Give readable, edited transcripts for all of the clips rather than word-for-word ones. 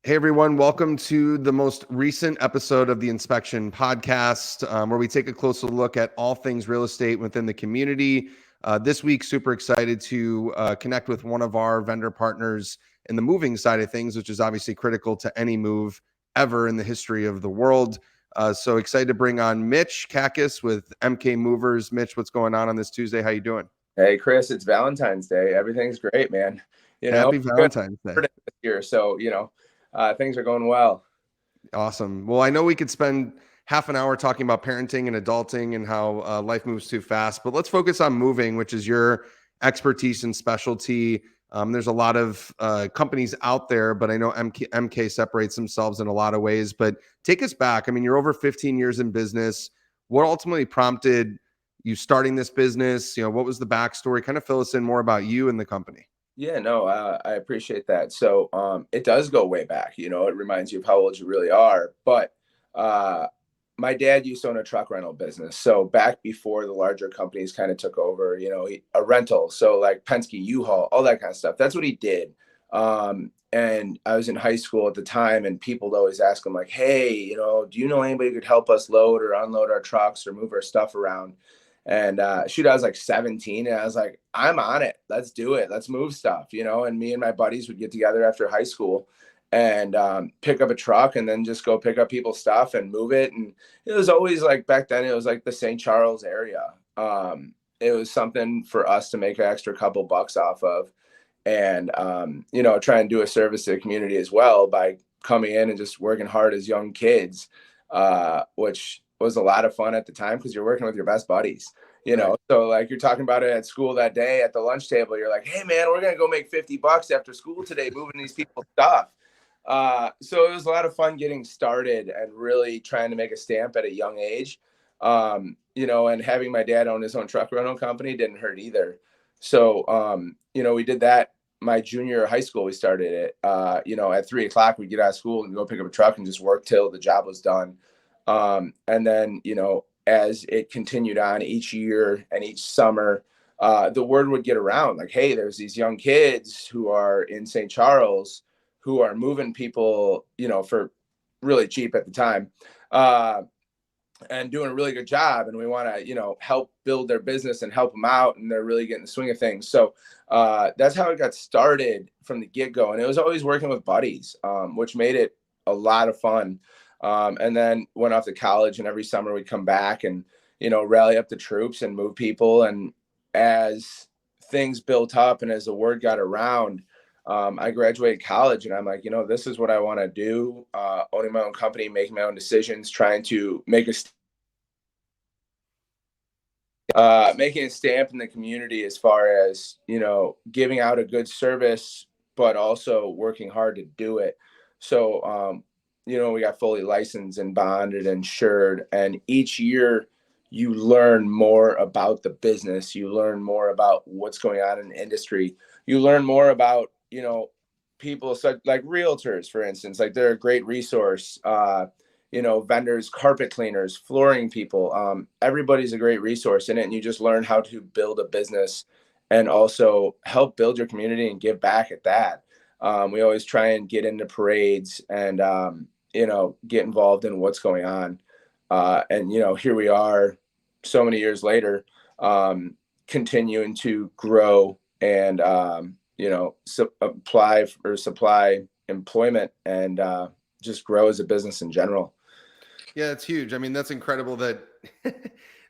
Hey everyone, welcome to the most recent episode of the Inspection Podcast, where we take a closer look at all things real estate within the community. This week, super excited to connect with one of our vendor partners in the moving side of things, which is obviously critical to any move ever in the history of the world. So excited to bring on Mitch Katkus with MK Movers. Mitch, what's going on this Tuesday? How you doing? Hey, Chris, it's Valentine's Day. Everything's great, man. Happy Good Valentine's Day. this year, so things are going well. Awesome. Well, I know we could spend half an hour talking about parenting and adulting and how life moves too fast, but let's focus on moving, which is your expertise and specialty. There's a lot of companies out there, but I know MK separates themselves in a lot of ways. But take us back. I mean, you're over 15 years in business. What ultimately prompted you starting this business? What was the backstory? Kind of fill us in more about you and the company. Yeah, no, I appreciate that. So, it does go way back. It reminds you of how old you really are. But my dad used to own a truck rental business. So back before the larger companies kind of took over, a rental. So like Penske, U-Haul, all that kind of stuff. That's what he did. And I was in high school at the time, and people would always ask him like, "Hey, do you know anybody who could help us load or unload our trucks or move our stuff around?" And shoot, I was like 17, and I was like, I'm on it. Let's do it. Let's move stuff, And me and my buddies would get together after high school and pick up a truck and then just go pick up people's stuff and move it. And it was always like back then, it was like the St. Charles area. It was something for us to make an extra couple bucks off of, and try and do a service to the community as well by coming in and just working hard as young kids, which was a lot of fun at the time because you're working with your best buddies, Right. So like you're talking about it at school that day at the lunch table, you're like, "Hey man, we're going to go make 50 bucks after school today, moving these people's stuff." So it was a lot of fun getting started and really trying to make a stamp at a young age. And having my dad own his own truck rental company didn't hurt either. So, we did that my junior year of high school. We started it, at 3:00, we'd get out of school and go pick up a truck and just work till the job was done. And then, as it continued on each year and each summer, the word would get around like, "Hey, there's these young kids who are in St. Charles who are moving people, for really cheap at the time, and doing a really good job. And we want to, help build their business and help them out. And they're really getting the swing of things." So that's how it got started from the get-go. And it was always working with buddies, which made it a lot of fun. And then went off to college, and every summer we'd come back and, rally up the troops and move people. And as things built up and as the word got around, I graduated college, and I'm like, this is what I want to do. Owning my own company, making my own decisions, trying to making a stamp in the community as far as, giving out a good service, but also working hard to do it. So, we got fully licensed and bonded and insured. And each year you learn more about the business. You learn more about what's going on in the industry. You learn more about, people such like realtors, for instance, like they're a great resource. Vendors, carpet cleaners, flooring people. Everybody's a great resource in it. And you just learn how to build a business and also help build your community and give back at that. We always try and get into parades and, get involved in what's going on. And, here we are so many years later, continuing to grow and, supply employment and just grow as a business in general. Yeah, that's huge. I mean, that's incredible that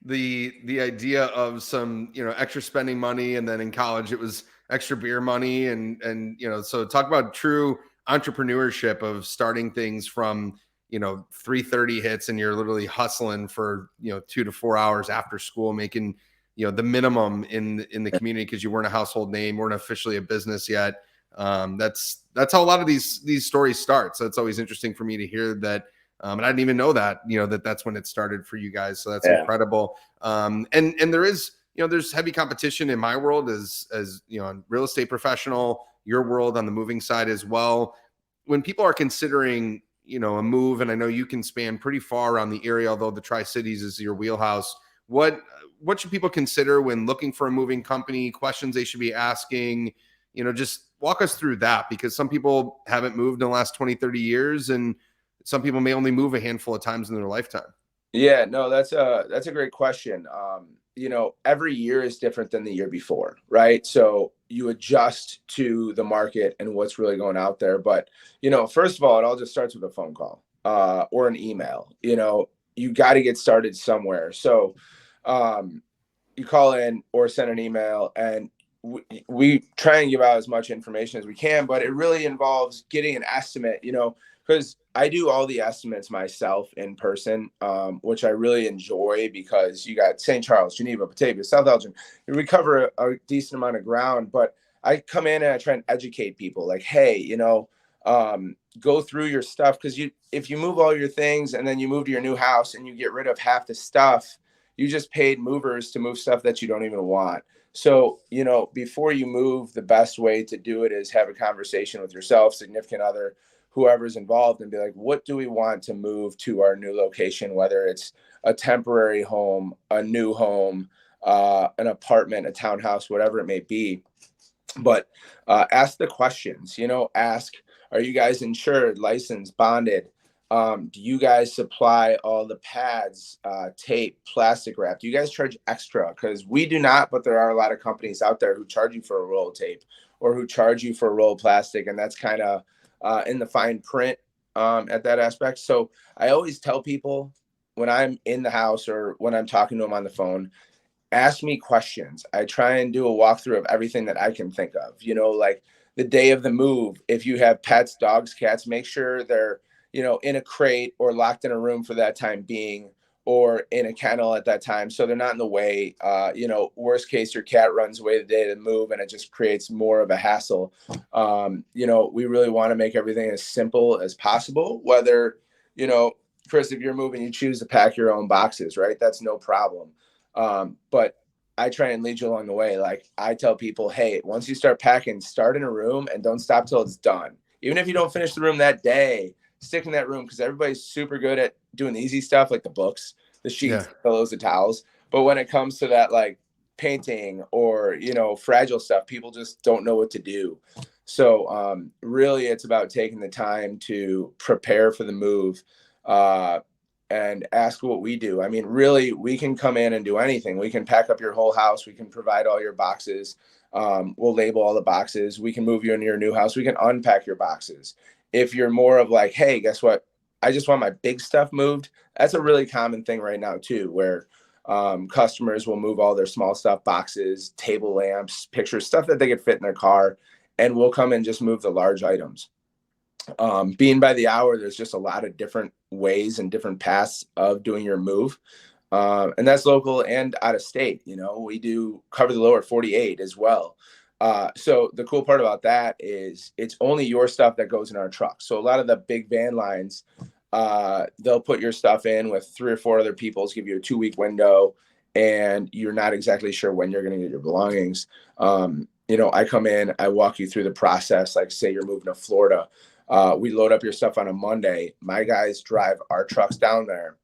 the idea of some, extra spending money, and then in college it was extra beer money, and so talk about true entrepreneurship of starting things from 3:30 hits, and you're literally hustling for 2 to 4 hours after school, making the minimum in the community because you weren't a household name, weren't officially a business yet. That's how a lot of these stories start. So it's always interesting for me to hear that. And I didn't even know that, that's when it started for you guys. So that's incredible. And there is, there's heavy competition in my world as real estate professional, your world on the moving side as well. When people are considering, a move, and I know you can span pretty far around the area, although the Tri-Cities is your wheelhouse. What should people consider when looking for a moving company? Questions they should be asking, just walk us through that, because some people haven't moved in the last 20, 30 years, and some people may only move a handful of times in their lifetime. Yeah, no, that's a great question. Every year is different than the year before, right? So you adjust to the market and what's really going out there. But, first of all, it all just starts with a phone call or an email. You got to get started somewhere. So you call in or send an email, and we try and give out as much information as we can, but it really involves getting an estimate, because I do all the estimates myself in person, which I really enjoy, because you got St. Charles, Geneva, Batavia, South Elgin. We cover a decent amount of ground, but I come in and I try and educate people like, hey, go through your stuff. Because if you move all your things and then you move to your new house and you get rid of half the stuff, you just paid movers to move stuff that you don't even want. So, before you move, the best way to do it is have a conversation with yourself, significant other, whoever's involved, and be like, what do we want to move to our new location, whether it's a temporary home, a new home, an apartment, a townhouse, whatever it may be. But ask the questions, ask, are you guys insured, licensed, bonded? Do you guys supply all the pads, tape, plastic wrap? Do you guys charge extra? Because we do not, but there are a lot of companies out there who charge you for a roll of tape or who charge you for a roll of plastic. And that's kind of in the fine print at that aspect. So I always tell people when I'm in the house or when I'm talking to them on the phone, ask me questions. I try and do a walkthrough of everything that I can think of, like the day of the move. If you have pets, dogs, cats, make sure they're, in a crate or locked in a room for that time being, or in a kennel at that time, so they're not in the way. Worst case, your cat runs away the day of the move and it just creates more of a hassle. We really want to make everything as simple as possible. Whether, Chris, if you're moving, you choose to pack your own boxes, right? That's no problem. But I try and lead you along the way. Like I tell people, hey, once you start packing, start in a room and don't stop till it's done. Even if you don't finish the room that day, stick in that room, because everybody's super good at doing the easy stuff, like the books, the sheets, the pillows, the towels. But when it comes to that, like painting or, fragile stuff, people just don't know what to do. So really, it's about taking the time to prepare for the move and ask what we do. I mean, really, we can come in and do anything. We can pack up your whole house. We can provide all your boxes. We'll label all the boxes. We can move you into your new house. We can unpack your boxes. If you're more of like, hey, guess what? I just want my big stuff moved. That's a really common thing right now too, where customers will move all their small stuff, boxes, table lamps, pictures, stuff that they could fit in their car, and we'll come and just move the large items. Being by the hour, there's just a lot of different ways and different paths of doing your move. And that's local and out of state. We do cover the lower 48 as well. So the cool part about that is it's only your stuff that goes in our truck. So a lot of the big van lines, they'll put your stuff in with 3 or 4 other people's, give you a 2-week window, and you're not exactly sure when you're going to get your belongings. I come in, I walk you through the process. Like say you're moving to Florida. We load up your stuff on a Monday. My guys drive our trucks down there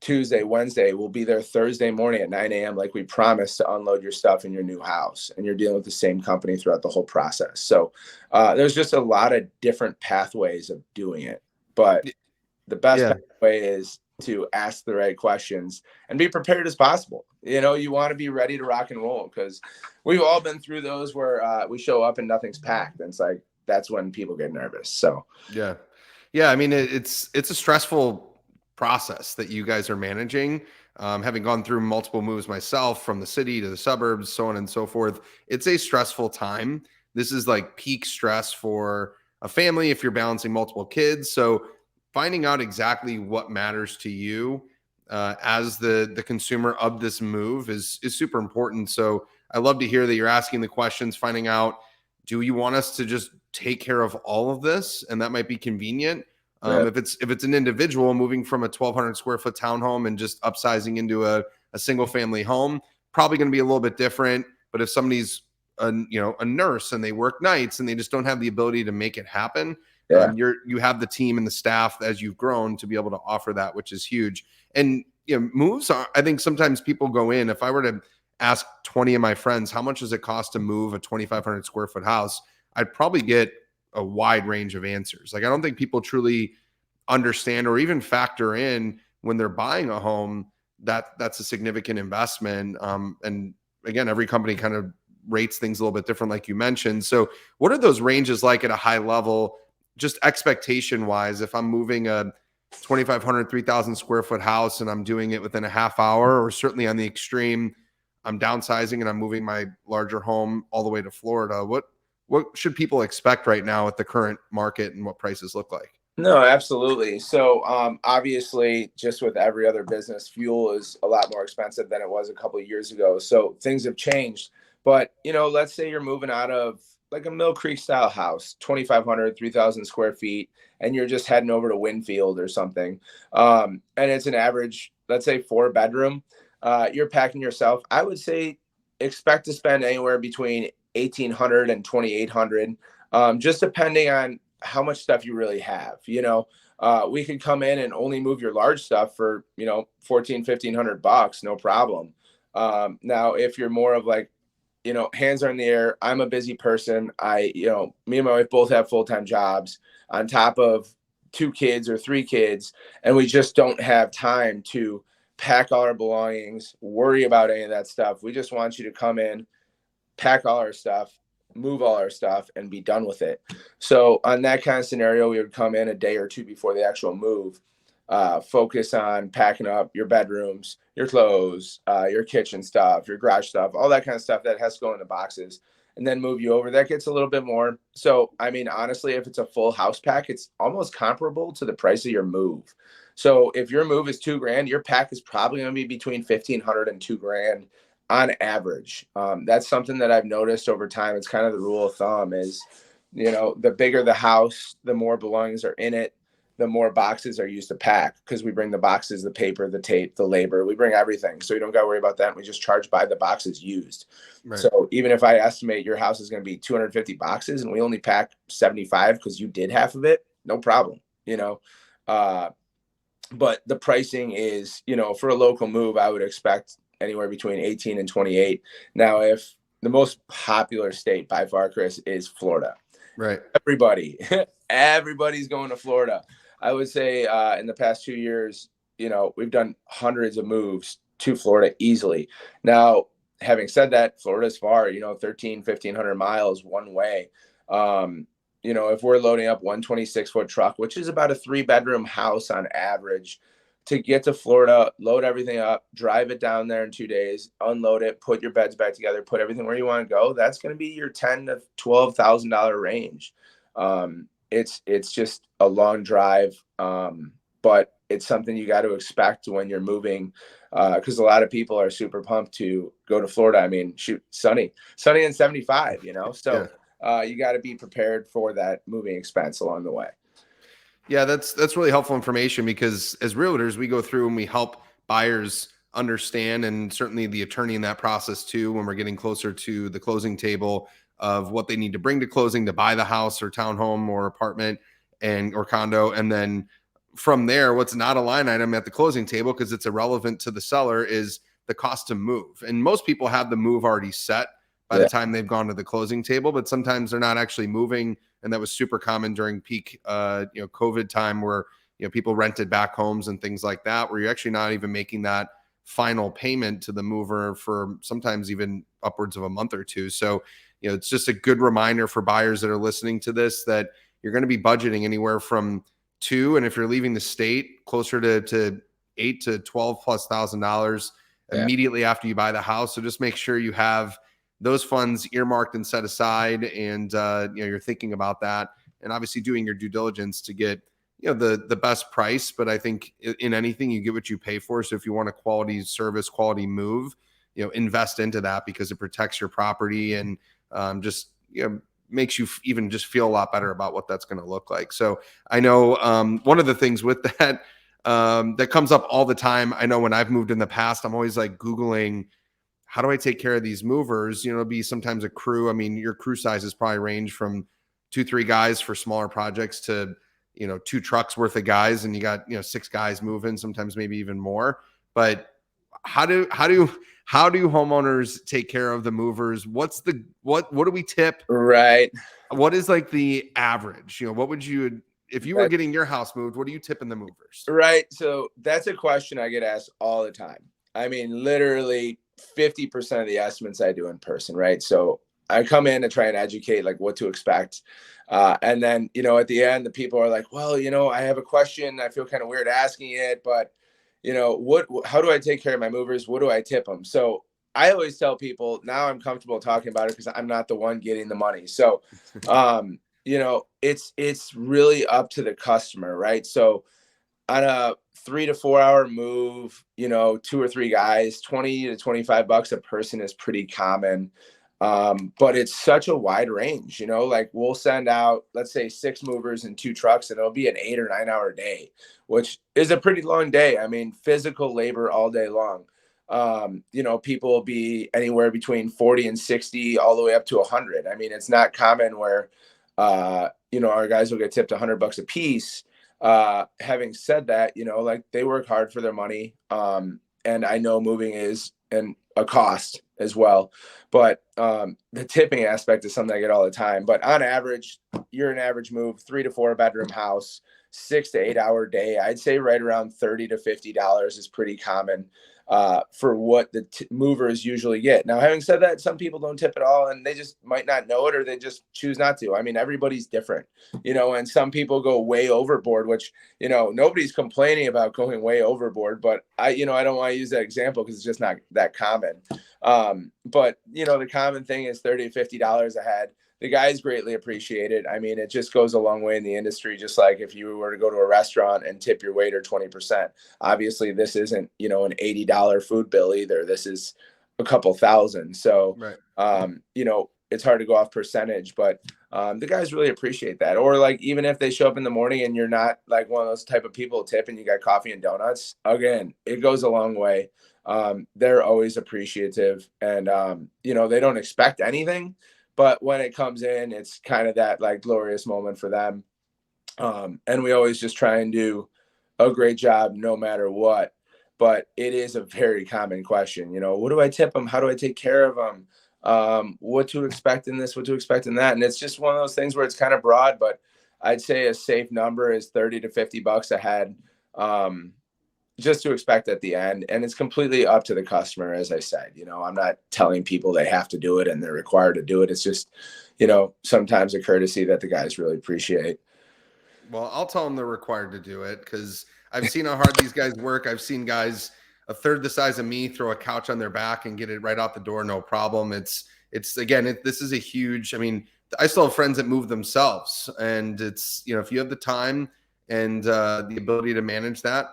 Tuesday, Wednesday. We'll be there Thursday morning at 9 a.m. like we promised, to unload your stuff in your new house. And you're dealing with the same company throughout the whole process. So there's just a lot of different pathways of doing it. But the best pathway is to ask the right questions and be prepared as possible. You want to be ready to rock and roll, because we've all been through those where we show up and nothing's packed. And it's like, that's when people get nervous. So yeah. I mean, it's a stressful process that you guys are managing. Having gone through multiple moves myself, from the city to the suburbs, so on and so forth, it's a stressful time. This is like peak stress for a family if you're balancing multiple kids. So finding out exactly what matters to you as the consumer of this move is super important. So I love to hear that you're asking the questions, finding out, do you want us to just take care of all of this? And that might be convenient. If it's an individual moving from a 1,200 square foot townhome and just upsizing into a single family home, probably going to be a little bit different. But if somebody's a nurse and they work nights and they just don't have the ability to make it happen, you have the team and the staff as you've grown to be able to offer that, which is huge. And moves are, I think sometimes people go in. If I were to ask 20 of my friends, how much does it cost to move a 2,500 square foot house, I'd probably get a wide range of answers. Like, I don't think people truly understand or even factor in when they're buying a home that that's a significant investment. And again, every company kind of rates things a little bit different, like you mentioned. So what are those ranges like at a high level, just expectation wise? If I'm moving a 2,500, 3,000 square foot house and I'm doing it within a half hour, or certainly on the extreme, I'm downsizing and I'm moving my larger home all the way to Florida, what should people expect right now at the current market and what prices look like? No, absolutely. So, obviously, just with every other business, fuel is a lot more expensive than it was a couple of years ago. So things have changed. But, let's say you're moving out of like a Mill Creek style house, 2,500, 3,000 square feet, and you're just heading over to Winfield or something. And it's an average, let's say 4 bedroom. You're packing yourself. I would say expect to spend anywhere between 1,800 and 2,800, just depending on how much stuff you really have. We could come in and only move your large stuff for 1,500 bucks, no problem. Now if you're more of like, hands are in the air, I'm a busy person, me and my wife both have full-time jobs on top of 2 kids or 3 kids, and we just don't have time to pack all our belongings, worry about any of that stuff. We just want you to come in, pack all our stuff, move all our stuff, and be done with it. So on that kind of scenario, we would come in a day or two before the actual move, focus on packing up your bedrooms, your clothes, your kitchen stuff, your garage stuff, all that kind of stuff that has to go in the boxes, and then move you over. That gets a little bit more. So, I mean, honestly, if it's a full house pack, it's almost comparable to the price of your move. So if your move is $2,000, your pack is probably going to be between 1,500 and $2,000 on average. That's something that I've noticed over time. It's kind of the rule of thumb is, the bigger the house, the more belongings are in it, the more boxes are used to pack, because we bring the boxes, the paper, the tape, the labor, we bring everything. So you don't got to worry about that. We just charge by the boxes used. Right. So even if I estimate your house is going to be 250 boxes and we only pack 75 because you did half of it, no problem, but the pricing is, for a local move, I would expect anywhere between 18 and 28. Now, if the most popular state by far, Chris, is Florida, right? Everybody's going to Florida. I would say in the past 2 years, we've done hundreds of moves to Florida easily. Now, having said that, Florida's far, 1,500 miles one way. If we're loading up 126-foot truck, which is about a 3-bedroom house on average, to get to Florida, load everything up, drive it down there in 2 days, unload it, put your beds back together, put everything where you want to go, that's going to be your $10,000 to $12,000 range. It's just a long drive, but it's something you got to expect when you're moving, because a lot of people are super pumped to go to Florida. I mean, shoot, sunny and 75, so you got to be prepared for that moving expense along the way. Yeah, that's really helpful information, because as realtors, we go through and we help buyers understand, and certainly the attorney in that process too, when we're getting closer to the closing table, of what they need to bring to closing to buy the house or townhome or apartment or condo. And then from there, what's not a line item at the closing table, because it's irrelevant to the seller, is the cost to move. And most people have the move already set by the time they've gone to the closing table, but sometimes they're not actually moving. And that was super common during peak, COVID time, where, people rented back homes and things like that, where you're actually not even making that final payment to the mover for sometimes even upwards of a month or two. So, it's just a good reminder for buyers that are listening to this, that you're going to be budgeting anywhere from and if you're leaving the state, closer to $8,000 to $12,000+ immediately after you buy the house. So just make sure you have those funds earmarked and set aside, and you're thinking about that, and obviously doing your due diligence to get the best price. But I think in anything, you get what you pay for. So if you want a quality service, quality move, invest into that, because it protects your property and just makes you even just feel a lot better about what that's going to look like. So I know one of the things with that that comes up all the time, I know when I've moved in the past, I'm always like Googling, how do I take care of these movers? It'll be sometimes a crew. I mean, your crew sizes probably range from 2-3 guys for smaller projects to 2 trucks worth of guys, and you got 6 guys moving, sometimes maybe even more. But how do homeowners take care of the movers? What do we tip? Right. What is like the average? What would you, if you were getting your house moved, what are you tipping the movers? Right. So that's a question I get asked all the time. I mean, literally 50% of the estimates I do in person, right? So I come in to try and educate like what to expect. And then, at the end, the people are like, well, I have a question. I feel kind of weird asking it, but how do I take care of my movers? What do I tip them? So I always tell people now I'm comfortable talking about it because I'm not the one getting the money. So, it's really up to the customer, right? So on a 3 to 4 hour move, 2 or 3 guys, 20 to $25 a person is pretty common. But it's such a wide range, like we'll send out, let's say 6 movers and 2 trucks, and it'll be an 8 or 9 hour day, which is a pretty long day. I mean, physical labor all day long. People will be anywhere between 40 and 60 all the way up to 100. I mean, it's not common where, our guys will get tipped $100 a piece. Having said that, like they work hard for their money. And I know moving is a cost as well, but the tipping aspect is something I get all the time. But on average, you're an average move, 3 to 4 bedroom house, 6 to 8 hour day. I'd say right around $30 to $50 is pretty common for what the movers usually get. Now, having said that, some people don't tip at all and they just might not know it, or they just choose not to. I mean, everybody's different, and some people go way overboard, which, nobody's complaining about going way overboard, but I don't want to use that example because it's just not that common. But the common thing is $30 to $50 a head. The guys greatly appreciate it. I mean, it just goes a long way in the industry. Just like if you were to go to a restaurant and tip your waiter 20%, obviously this isn't, an $80 food bill either. This is a couple thousand. So, right. It's hard to go off percentage, but the guys really appreciate that. Or like, even if they show up in the morning and you're not like one of those type of people tip and you got coffee and donuts, again, it goes a long way. They're always appreciative, and, they don't expect anything. But when it comes in, it's kind of that like glorious moment for them. And we always just try and do a great job no matter what. But it is a very common question. What do I tip them? How do I take care of them? What to expect in this, what to expect in that. And it's just one of those things where it's kind of broad, but I'd say a safe number is $30 to $50 a head. Just to expect at the end. And it's completely up to the customer. As I said, I'm not telling people they have to do it and they're required to do it. It's just, sometimes a courtesy that the guys really appreciate. Well, I'll tell them they're required to do it because I've seen how hard these guys work. I've seen guys a third the size of me throw a couch on their back and get it right out the door. No problem. This is a huge, I mean, I still have friends that move themselves, and it's, if you have the time and the ability to manage that,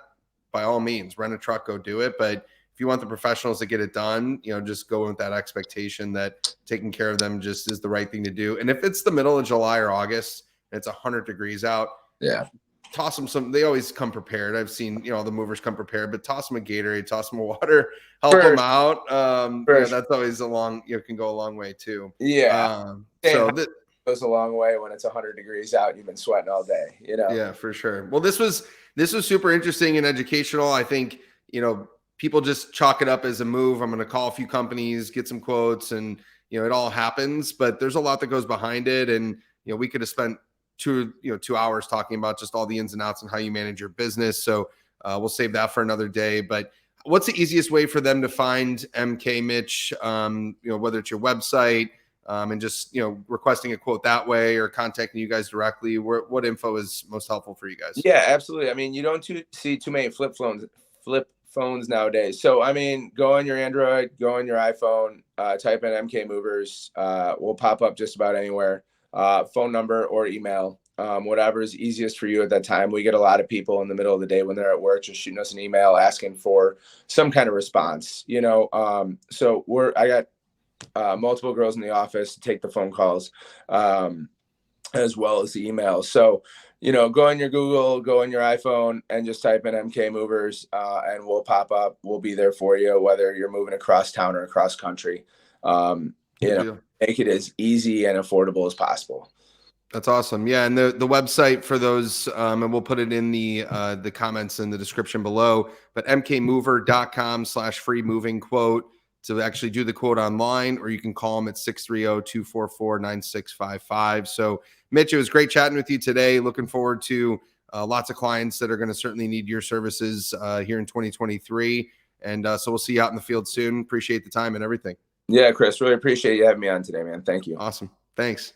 by all means, rent a truck, go do it. But if you want the professionals to get it done, just go with that expectation that taking care of them just is the right thing to do. And if it's the middle of July or August and it's 100 degrees out, toss them they always come prepared. I've seen, the movers come prepared, but toss them a Gatorade, toss them a water, help them out. That's always can go a long way too. Yeah. Goes a long way when it's 100 degrees out and you've been sweating all day, Yeah, for sure. Well, this was super interesting and educational. I think, people just chalk it up as a move. I'm going to call a few companies, get some quotes, and, it all happens, but there's a lot that goes behind it. And, we could have spent 2 hours talking about just all the ins and outs and how you manage your business. So we'll save that for another day. But what's the easiest way for them to find MK Mitch? Whether it's your website, and just, requesting a quote that way or contacting you guys directly, what info is most helpful for you guys? Yeah, absolutely. I mean, you don't see too many flip phones nowadays. So, I mean, go on your Android, go on your iPhone, type in MK Movers. We'll pop up just about anywhere, phone number or email, whatever is easiest for you at that time. We get a lot of people in the middle of the day when they're at work just shooting us an email asking for some kind of response, so I got multiple girls in the office to take the phone calls, as well as the emails. So, go on your Google, go on your iPhone, and just type in MK Movers, and we'll pop up. We'll be there for you, whether you're moving across town or across country. Make it as easy and affordable as possible. That's awesome. Yeah, and the website for those, and we'll put it in the comments in the description below. But mkmover.com/free moving quote to actually do the quote online, or you can call them at 630-244-9655. So, Mitch, it was great chatting with you today. Looking forward to lots of clients that are going to certainly need your services here in 2023. And so we'll see you out in the field soon. Appreciate the time and everything. Yeah, Chris, really appreciate you having me on today, man. Thank you. Awesome. Thanks.